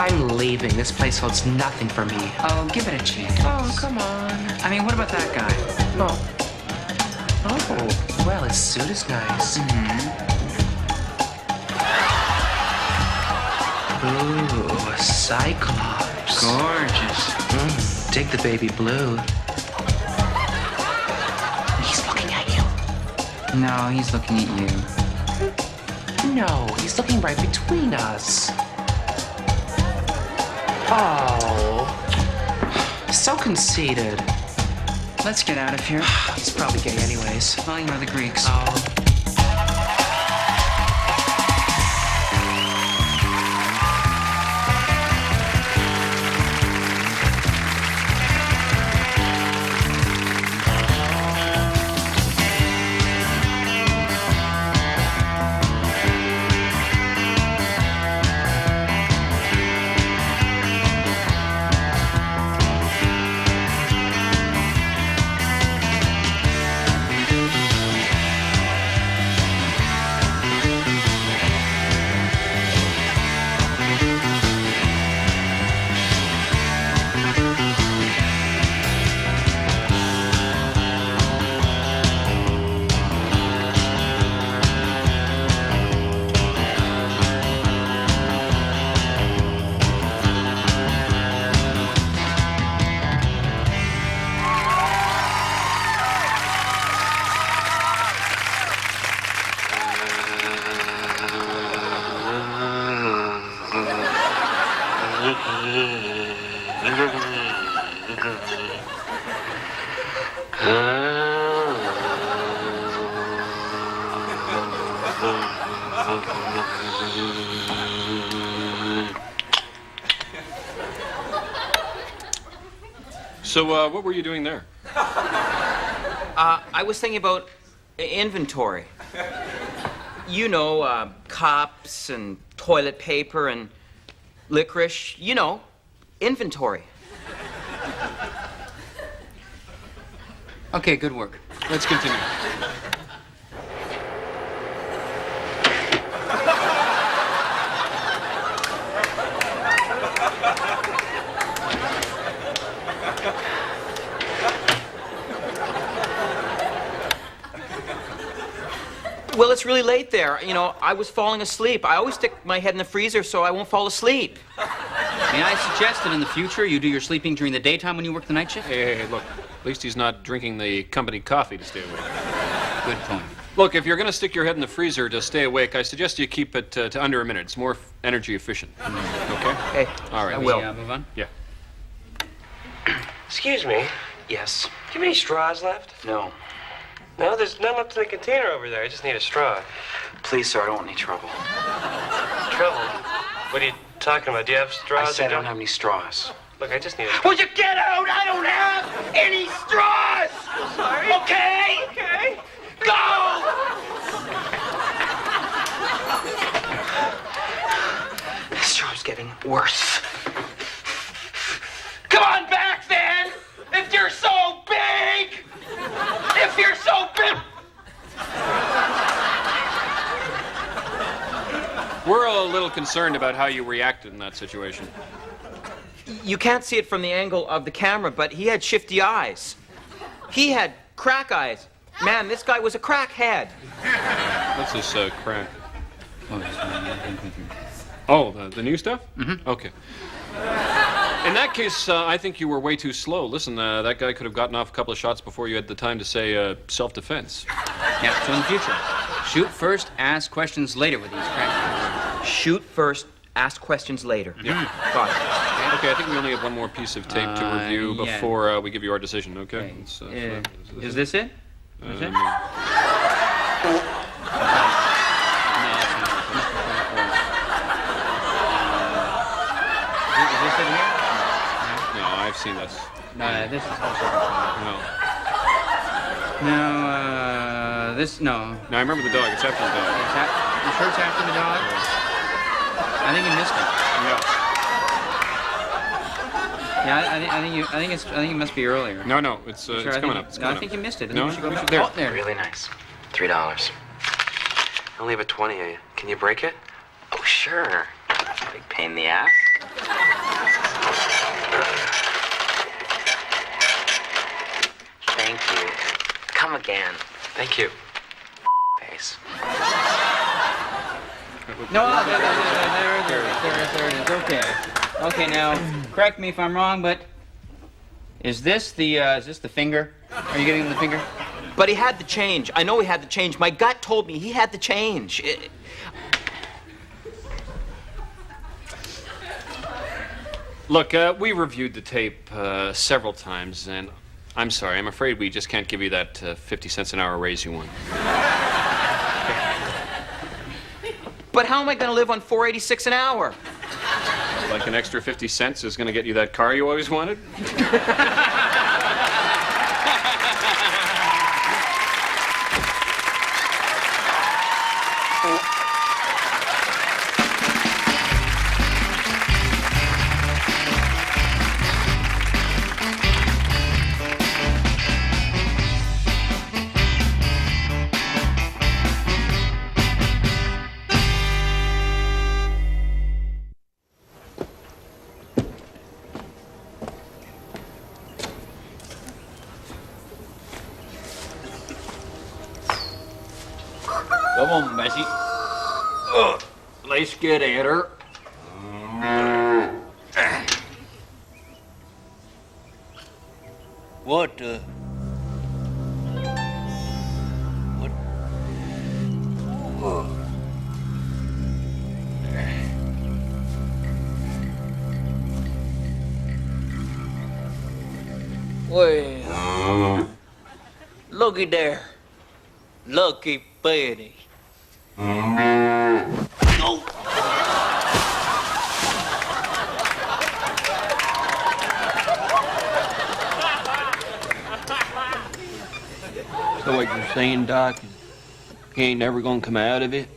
I'm leaving. This place holds nothing for me. Oh, give it a chance. Oh, come on. I mean, what about that guy? Oh, well, his suit is nice. Ooh, a Cyclops. Gorgeous. Dig the baby blue. He's looking at you. No, he's looking at you. No, he's looking right between us. Oh, so conceited. Let's get out of here. He's probably gay anyways. Well, you know the Greeks. Oh. So, what were you doing there? I was thinking about inventory. You know, cops and toilet paper and licorice. You know, inventory. Okay, good work. Let's continue. Well, it's really late there. You know, I was falling asleep. I always stick my head in the freezer so I won't fall asleep. May I suggest that in the future you do your sleeping during the daytime when you work the night shift? Hey, look. At least he's not drinking the company coffee to stay awake. Good point. Look, if you're going to stick your head in the freezer to stay awake, I suggest you keep it to under a minute. It's more energy efficient. Okay? Hey, All right. I will. Move on? Yeah. Excuse me. Yes. Do you have any straws left? No. No, there's none left in the container over there. I just need a straw. Please, sir, I don't want any trouble. Trouble? What are you talking about? Do you have straws? I said I don't have any straws. Look, I just need a... Would you get out? I don't have any straws! Sorry. Okay? Okay. Go! This job's getting worse. Come on back, then! If you're so big! If you're so big! We're a little concerned about how you reacted in that situation. You can't see it from the angle of the camera, but he had shifty eyes. He had crack eyes. Man, this guy was a crackhead. What's this crack? Oh, the new stuff? Mm-hmm. Okay. In that case, I think you were way too slow. Listen, that guy could have gotten off a couple of shots before you had the time to say self-defense. Yeah, so in the future, shoot first, ask questions later with these crackers. Shoot first, ask questions later. Yeah. Got it. Okay, I think we only have one more piece of tape to review yeah. before we give you our decision, okay? Okay. It's, Is this it? Is it? no. Is this it here? No, I've seen this. No, this is also. No. No, this, no. No, I remember the dog. It's after the dog. You sure it's after the dog? I think you missed it. Yeah. Yeah, I think it must be earlier. No, it's Sure, it's coming up. It's coming I think up. you missed it. I No, think we should go we back. should- there. Oh, there. Really nice. $3. I only have a 20. Can you break it? Oh, sure. Big pain in the ass. Thank you. Come again. Thank you. Face. No, there it is. Okay. Okay, now, correct me if I'm wrong, but is this the finger? Are you getting him the finger? But he had the change. I know he had the change. My gut told me he had the change. Look, we reviewed the tape several times, and I'm sorry. I'm afraid we just can't give you that 50 cents an hour raise you want. But how am I going to live on $4.86 an hour? Like an extra 50 cents is going to get you that car you always wanted? Come on, Bessie. Let's get at her. What? Well, looky there. Lucky Betty. Oh. So what you're saying, Doc, he ain't never gonna come out of it?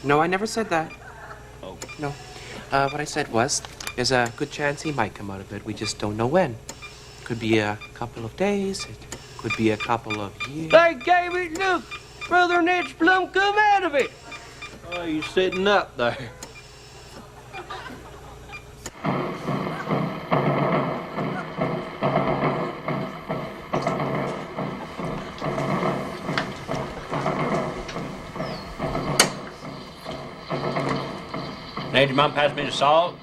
No, I never said that. Oh. No. What I said was, there's a good chance he might come out of it. We just don't know when. Could be a couple of days. It could be a couple of years. They gave it, look! Brother Ned's plumb come out of it! Oh, you're sitting up there. Did your mom pass me the salt?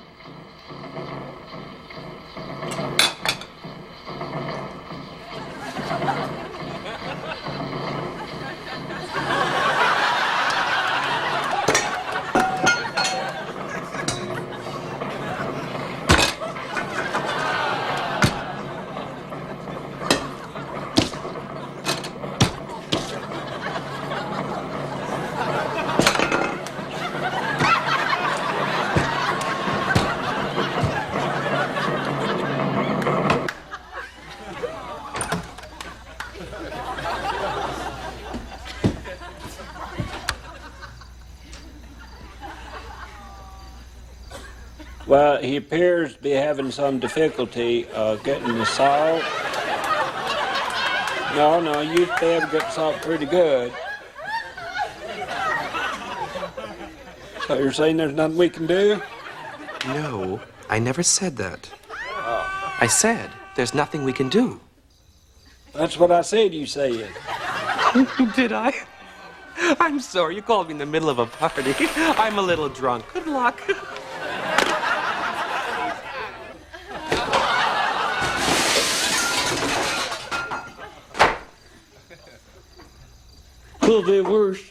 Well, he appears to be having some difficulty getting the salt. No, you used to be able to get salt pretty good. So you're saying there's nothing we can do? No, I never said that. I said there's nothing we can do. That's what I said you said. Did I? I'm sorry, you called me in the middle of a party. I'm a little drunk. Good luck. Could have been worse.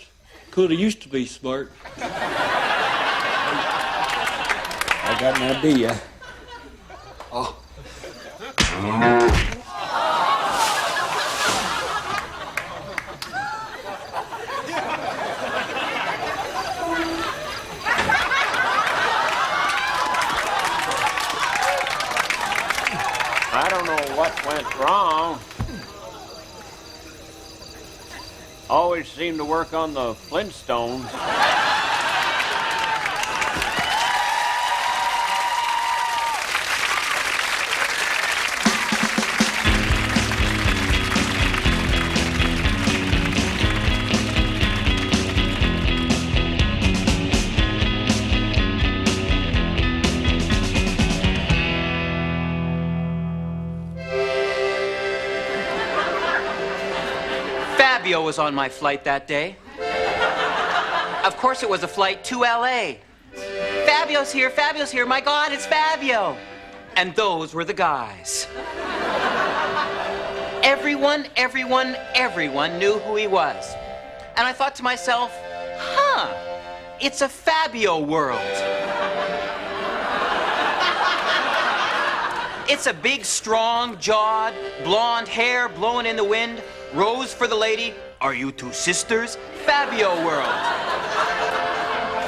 Could have used to be smart. I got an idea. Oh. I don't know what went wrong. Always seemed to work on the Flintstones. Fabio was on my flight that day. Of course it was a flight to L.A. Fabio's here, my God, it's Fabio. And those were the guys. Everyone knew who he was. And I thought to myself, it's a Fabio world. It's a big, strong-jawed, blonde hair blowing in the wind, rose for the lady, are you two sisters? Fabio world.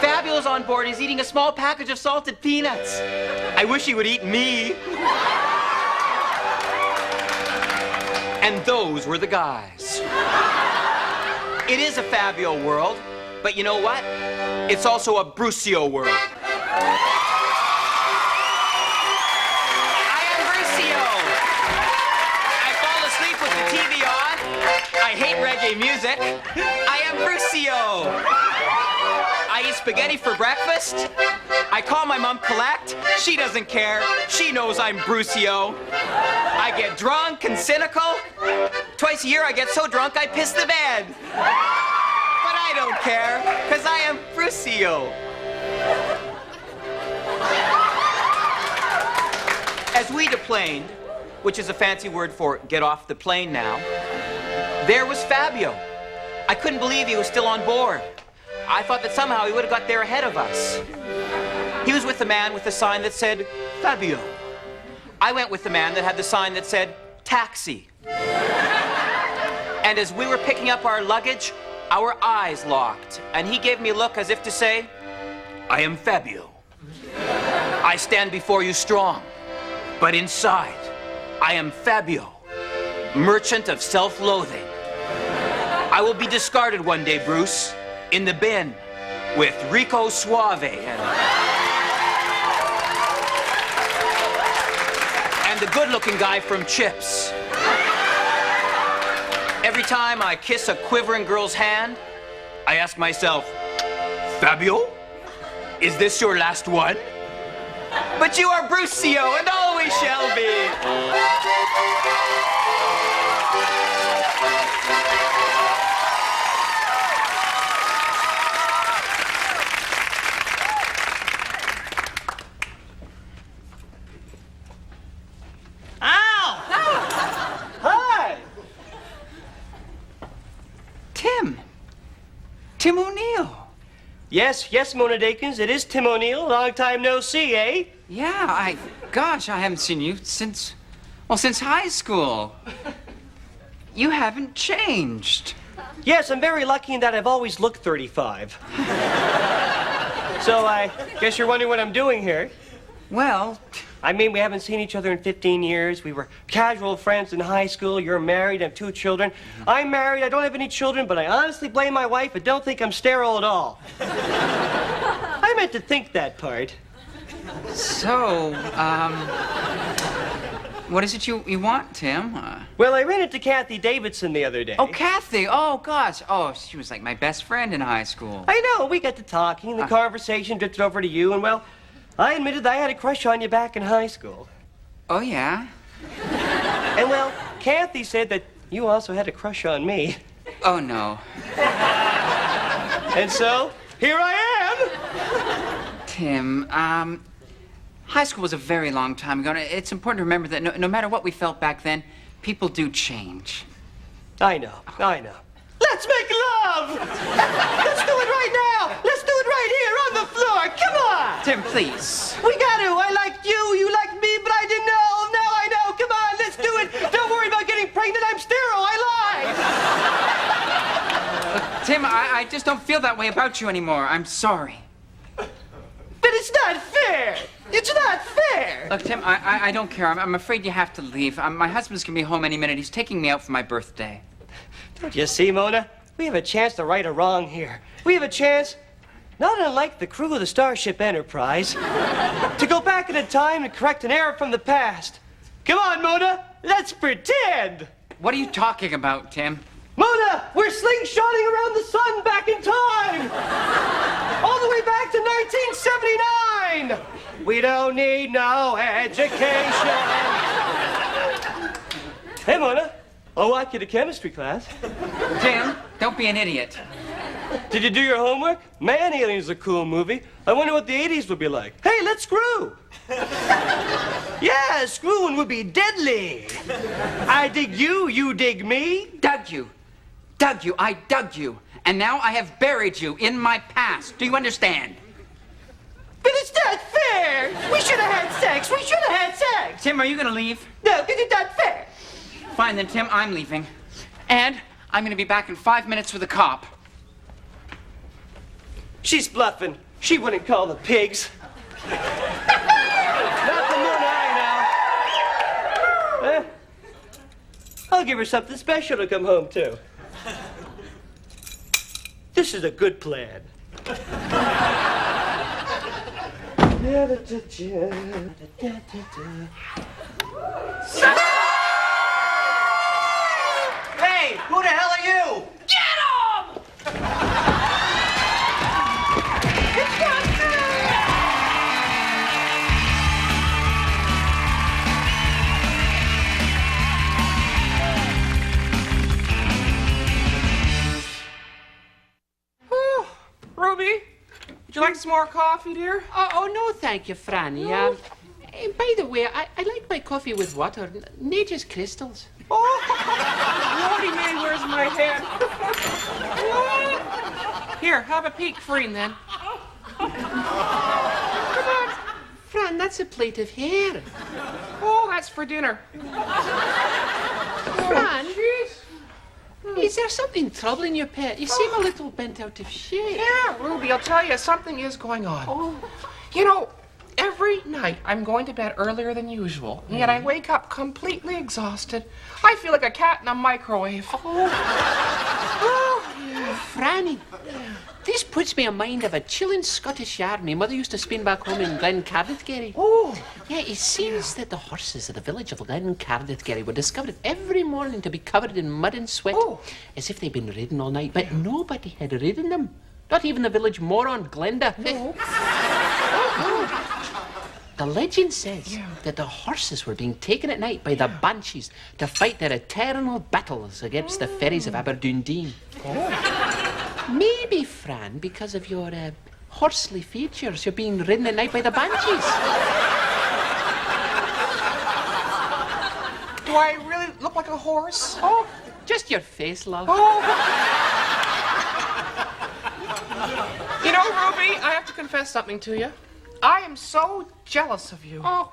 Fabio's on board, he's eating a small package of salted peanuts. I wish he would eat me. And those were the guys. It is a Fabio world, but you know what? It's also a Brucio world. I am Brucio. I fall asleep with the TV on. I hate reggae music. I am Brucio. I eat spaghetti for breakfast. I call my mom Collect. She doesn't care. She knows I'm Brucio. I get drunk and cynical. Twice a year I get so drunk I piss the bed. But I don't care, because I am Brucio. As we deplaned, which is a fancy word for get off the plane now, there was Fabio. I couldn't believe he was still on board. I thought that somehow he would have got there ahead of us. He was with the man with the sign that said, Fabio. I went with the man that had the sign that said, taxi. And as we were picking up our luggage, our eyes locked. And he gave me a look as if to say, I am Fabio. I stand before you strong. But inside, I am Fabio, merchant of self-loathing. I will be discarded one day, Bruce, in the bin with Rico Suave and the good-looking guy from Chips. Every time I kiss a quivering girl's hand, I ask myself, Fabio, is this your last one? But you are Brucio and always shall be. Tim O'Neill. Yes, Mona Dakins, it is Tim O'Neill. Long time no see, eh? Yeah, gosh, I haven't seen you since high school. You haven't changed. Yes, I'm very lucky in that I've always looked 35. So I guess you're wondering what I'm doing here. Well, I mean, we haven't seen each other in 15 years. We were casual friends in high school. You're married, I have 2 children. I'm married, I don't have any children, but I honestly blame my wife and don't think I'm sterile at all. I meant to think that part. So, what is it you want, Tim? Well, I ran into Kathy Davidson the other day. Oh, Kathy. Oh, gosh. Oh, she was like my best friend in high school. I know. We got to talking. The conversation drifted over to you, and, well, I admitted that I had a crush on you back in high school. Oh, yeah? And, well, Kathy said that you also had a crush on me. Oh, no. And so, here I am. Tim, high school was a very long time ago. And it's important to remember that no matter what we felt back then, people do change. I know. Let's make love! Let's do it right now! Let's do it right here on the floor! Come on! Tim, please. We got to! I liked you, you liked me, but I didn't know! Now I know! Come on, let's do it! Don't worry about getting pregnant, I'm sterile, I lied! Look, Tim, I just don't feel that way about you anymore. I'm sorry. But it's not fair! It's not fair! Look, Tim, I don't care. I'm afraid you have to leave. My husband's gonna be home any minute. He's taking me out for my birthday. Don't you see, Mona? We have a chance to right a wrong here. We have a chance, not unlike the crew of the Starship Enterprise, to go back in time and correct an error from the past. Come on, Mona, let's pretend! What are you talking about, Tim? Mona, we're slingshotting around the sun back in time! All the way back to 1979! We don't need no education. Hey, Mona, I'll walk you to chemistry class. Tim, don't be an idiot. Did you do your homework? Man, Alien's a cool movie. I wonder what the 80s would be like. Hey, let's screw! Yeah, screwing would be deadly. I dig you, you dig me. Dug you. Dug you. I dug you. And now I have buried you in my past. Do you understand? But it's not fair. We should have had sex. We should have had sex. Tim, are you going to leave? No, because it's not fair. Fine then, Tim, I'm leaving. And I'm going to be back in 5 minutes with a cop. She's bluffing. She wouldn't call the pigs. Not the moon eye now. I'll give her something special to come home to. This is a good plan. Hey, who the hell are you? Ruby, would you like some more coffee, dear? Oh, no, thank you, Franny. By the way, I like my coffee with water, not just crystals. Oh, Lordy man, where's my head? Here, have a peek, Fran, then. Come on, Fran, that's a plate of hair. Oh, that's for dinner. Fran, is there something troubling you, pet? You seem a little bent out of shape. Yeah, Ruby, I'll tell you, something is going on. You know, every night I'm going to bed earlier than usual, and yet I wake up completely exhausted. I feel like a cat in a microwave. Franny, this puts me in mind of a chilling Scottish yarn my mother used to spin back home in Glencardittgerry. Oh. Yeah, it seems that the horses of the village of Glencardittgerry were discovered every morning to be covered in mud and sweat, as if they'd been ridden all night, but nobody had ridden them. Not even the village moron, Glenda. No. The legend says that the horses were being taken at night by the banshees to fight their eternal battles against the fairies of Aberdundee. Maybe, Fran, because of your horsely features, you're being ridden at night by the banshees. Do I really look like a horse? Oh, just your face, love. You know, Ruby, I have to confess something to you. I am so jealous of you. Oh,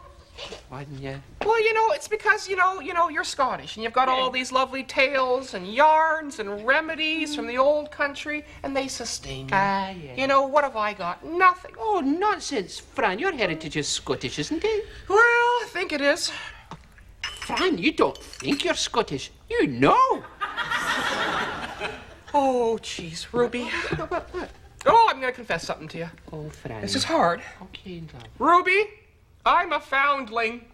wouldn't you? Well, you know, it's because, you know, you're Scottish, and you've got all these lovely tales and yarns and remedies from the old country, and they sustain you. Ah, yeah. You know, what have I got? Nothing. Oh, nonsense, Fran. Your heritage is Scottish, isn't it? Well, I think it is. Fran, you don't think you're Scottish. You know. Oh, jeez, Ruby. What? Oh, I'm going to confess something to you. Oh, Fran. This is hard. Okay, love. Ruby, I'm a foundling.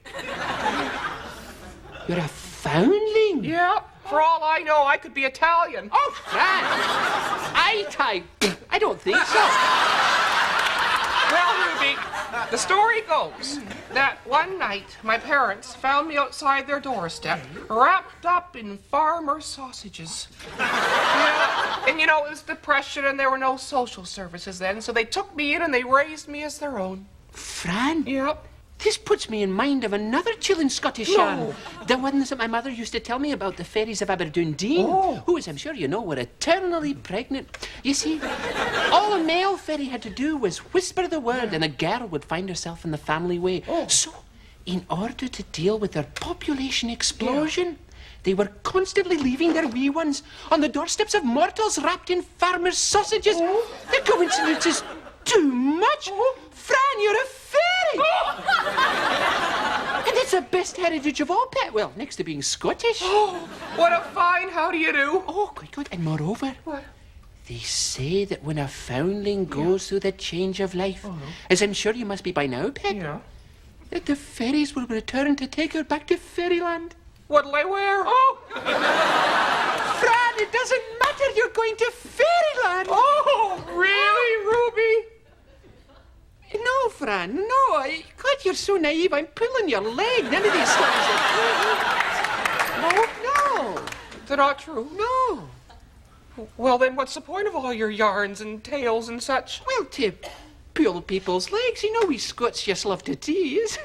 You're a foundling? Yeah, for all I know, I could be Italian. Oh, Fran. I don't think so. Well, Ruby, the story goes that one night my parents found me outside their doorstep, wrapped up in farmer sausages. Yeah, and you know, it was depression and there were no social services then, so they took me in and they raised me as their own. Fran? Yep. This puts me in mind of another chilling Scottish yarn. The ones that my mother used to tell me about the fairies of Aberdundee, who, as I'm sure you know, were eternally pregnant. You see, all a male fairy had to do was whisper the word and a girl would find herself in the family way. So, in order to deal with their population explosion, they were constantly leaving their wee ones on the doorsteps of mortals wrapped in farmers' sausages. The coincidence is too much. Fran, you're a fairy! And it's the best heritage of all, pet. Well, next to being Scottish. Oh, what a fine how do you do. Oh, good. And moreover, they say that when a foundling goes through the change of life, as I'm sure you must be by now, pet, that the fairies will return to take her back to fairyland. What'll I wear? Oh! Fran, it doesn't matter. You're going to fairyland. Oh, really, Ruby? No, Fran, no. God, you're so naive. I'm pulling your leg. None of these stories are true. No. They're not true? No. Well, then what's the point of all your yarns and tales and such? Well, to pull people's legs, you know we Scots just love to tease.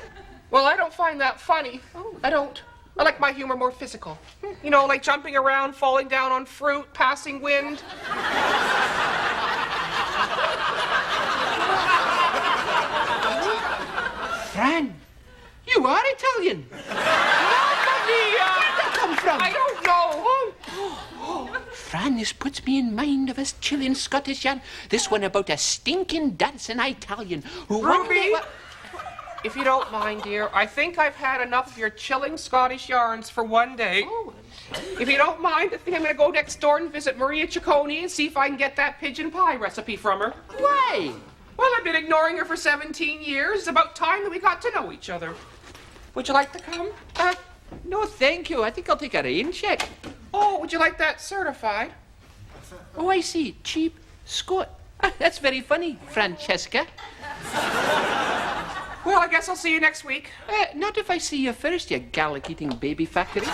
Well, I don't find that funny. I don't. I like my humor more physical. You know, like jumping around, falling down on fruit, passing wind. Fran, you are Italian. Mamma mia! Where'd that come from? I don't know. Fran, this puts me in mind of a chilling Scottish yarn. This one about a stinking dancing Italian who one day... Ruby, if you don't mind, dear, I think I've had enough of your chilling Scottish yarns for one day. Oh, If you don't mind, I think I'm going to go next door and visit Maria Ciccone and see if I can get that pigeon pie recipe from her. why? Well, I've been ignoring her for 17 years. It's about time that we got to know each other. Would you like to come? No, thank you. I think I'll take a rain check. Oh, would you like that certified? Oh, I see. Cheap Scot. That's very funny, Francesca. Well, I guess I'll see you next week. Not if I see you first, you Gallic-eating baby factory.